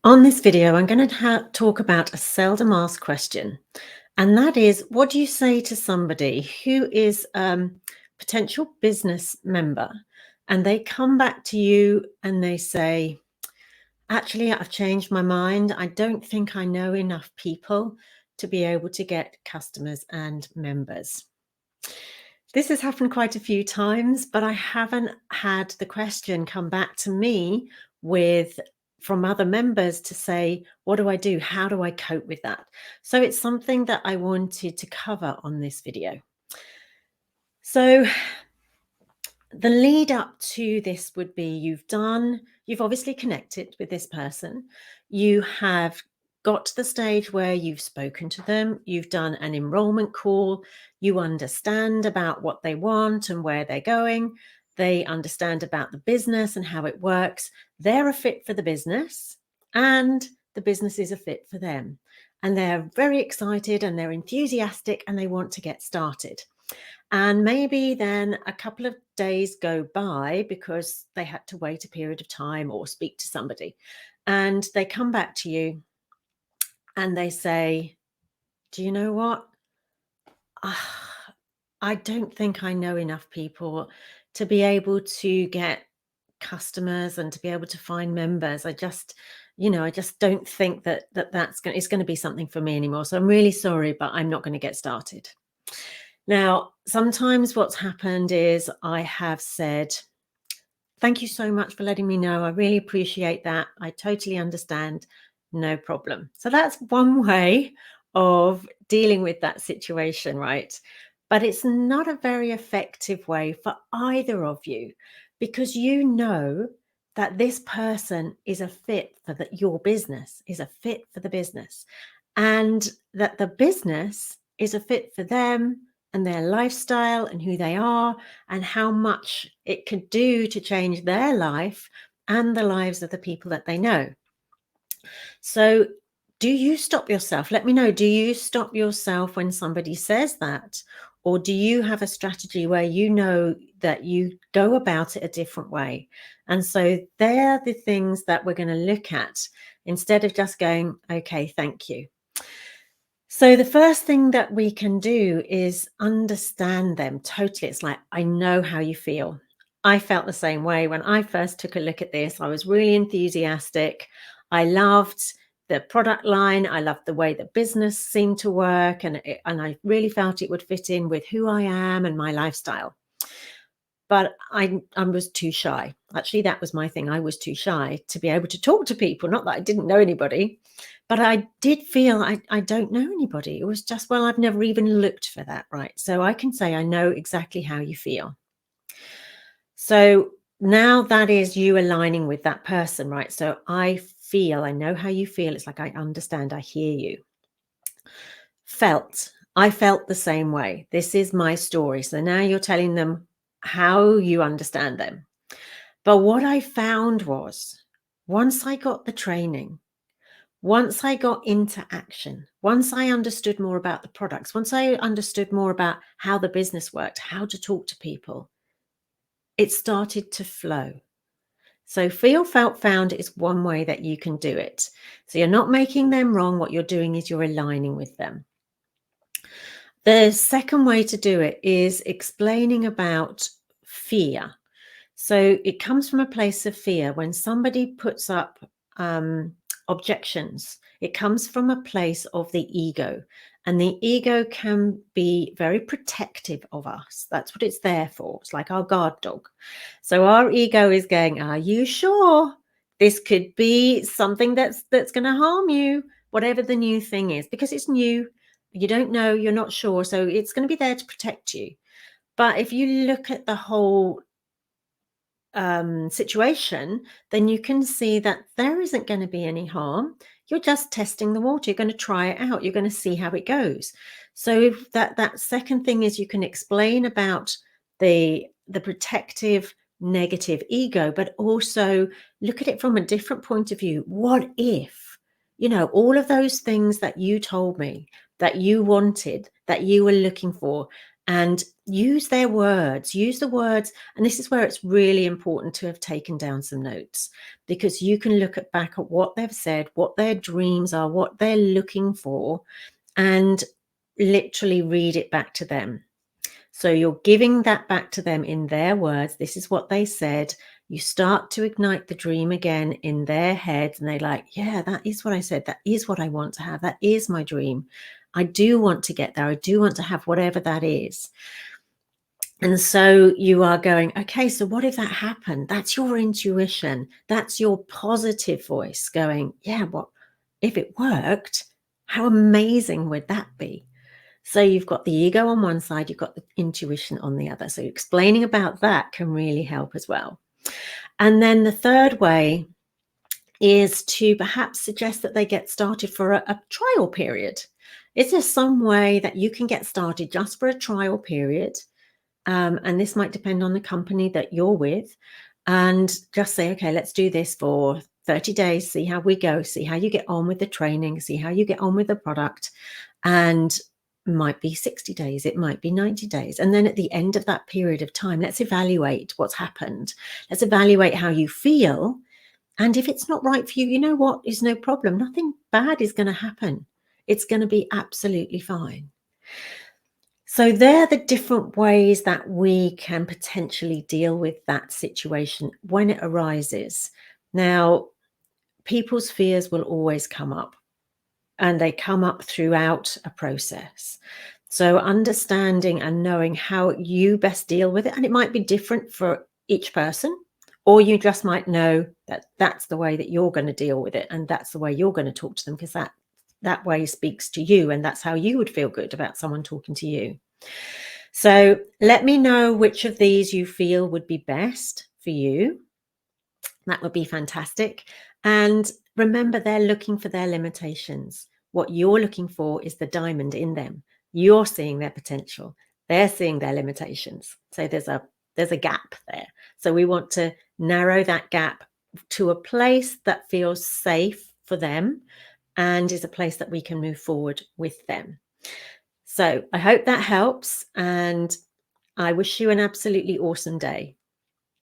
On this video, I'm going to talk about a seldom asked question, and that is, what do you say to somebody who is potential business member and they come back to you and they say, actually, I've changed my mind. I don't think I know enough people to be able to get customers and members. This has happened quite a few times, but I haven't had the question come back to me with from other members to say, what do I do? How do I cope with that? So it's something that I wanted to cover on this video. So the lead up to this would be you've obviously connected with this person. You have got to the stage where you've spoken to them, you've done an enrollment call, you understand about what they want and where they're going, they understand about the business and how it works. They're a fit for the business and the business is a fit for them. And they're very excited and they're enthusiastic and they want to get started. And maybe then a couple of days go by because they had to wait a period of time or speak to somebody. And they come back to you and they say, do you know what? I don't think I know enough people to be able to get customers and to be able to find members. I just don't think it's going to be something for me anymore. So I'm really sorry, but I'm not going to get started. Now, sometimes what's happened is I have said, thank you so much for letting me know. I really appreciate that. I totally understand. No problem. So that's one way of dealing with that situation, right? But it's not a very effective way for either of you because you know that this person is a fit for your business, is a fit for the business, and that the business is a fit for them and their lifestyle and who they are and how much it could do to change their life and the lives of the people that they know. So, do you stop yourself? Let me know. Do you stop yourself when somebody says that? Or do you have a strategy where you know that you go about it a different way? And so they're the things that we're going to look at instead of just going, okay, thank you. So the first thing that we can do is understand them totally. It's like, I know how you feel. I felt the same way when I first took a look at this. I was really enthusiastic. I loved the product line. I loved the way the business seemed to work. And I really felt it would fit in with who I am and my lifestyle. But I was too shy. Actually, that was my thing. I was too shy to be able to talk to people. Not that I didn't know anybody, but I did feel I don't know anybody. It was just, well, I've never even looked for that, right? So I can say I know exactly how you feel. So now that is you aligning with that person, right? So I know how you feel. It's like, I understand, I hear you. I felt the same way. This is my story. So now you're telling them how you understand them. But what I found was, once I got the training, once I got into action, once I understood more about the products, once I understood more about how the business worked, how to talk to people, it started to flow. So feel, felt, found is one way that you can do it. So you're not making them wrong. What you're doing is you're aligning with them. The second way to do it is explaining about fear. So it comes from a place of fear. When somebody puts up objections, it comes from a place of the ego. And the ego can be very protective of us. That's what it's there for. It's like our guard dog. So our ego is going, are you sure? This could be something that's going to harm you, whatever the new thing is, because it's new. You don't know, you're not sure. So it's going to be there to protect you. But if you look at the whole situation, then you can see that there isn't going to be any harm. You're just testing the water. You're going to try it out. You're going to see how it goes. So if that second thing is, you can explain about the protective negative ego, but also look at it from a different point of view. What if, all of those things that you told me that you wanted, that you were looking for, and use their words, use the words. And this is where it's really important to have taken down some notes, because you can look back at what they've said, what their dreams are, what they're looking for, and literally read it back to them. So you're giving that back to them in their words. This is what they said. You start to ignite the dream again in their heads, and they're like, yeah, that is what I said. That is what I want to have. That is my dream. I do want to get there. I do want to have whatever that is. And so you are going, okay, so what if that happened? That's your intuition. That's your positive voice going, yeah, what if it worked? How amazing would that be? So you've got the ego on one side, you've got the intuition on the other. So explaining about that can really help as well. And then the third way is to perhaps suggest that they get started for a trial period. Is there some way that you can get started just for a trial period? And this might depend on the company that you're with. And just say, okay, let's do this for 30 days, see how we go, see how you get on with the training, see how you get on with the product. And it might be 60 days, it might be 90 days. And then at the end of that period of time, let's evaluate what's happened. Let's evaluate how you feel. And if it's not right for you, you know what? Is no problem. Nothing bad is going to happen. It's going to be absolutely fine. So they're the different ways that we can potentially deal with that situation when it arises. Now, people's fears will always come up, and they come up throughout a process. So understanding and knowing how you best deal with it, and it might be different for each person, or you just might know that that's the way that you're going to deal with it, and that's the way you're going to talk to them, because that way speaks to you, and that's how you would feel good about someone talking to you. So let me know which of these you feel would be best for you. That would be fantastic. And remember, they're looking for their limitations. What you're looking for is the diamond in them. You're seeing their potential. They're seeing their limitations. So there's a gap there. So we want to narrow that gap to a place that feels safe for them and is a place that we can move forward with them. So I hope that helps, and I wish you an absolutely awesome day.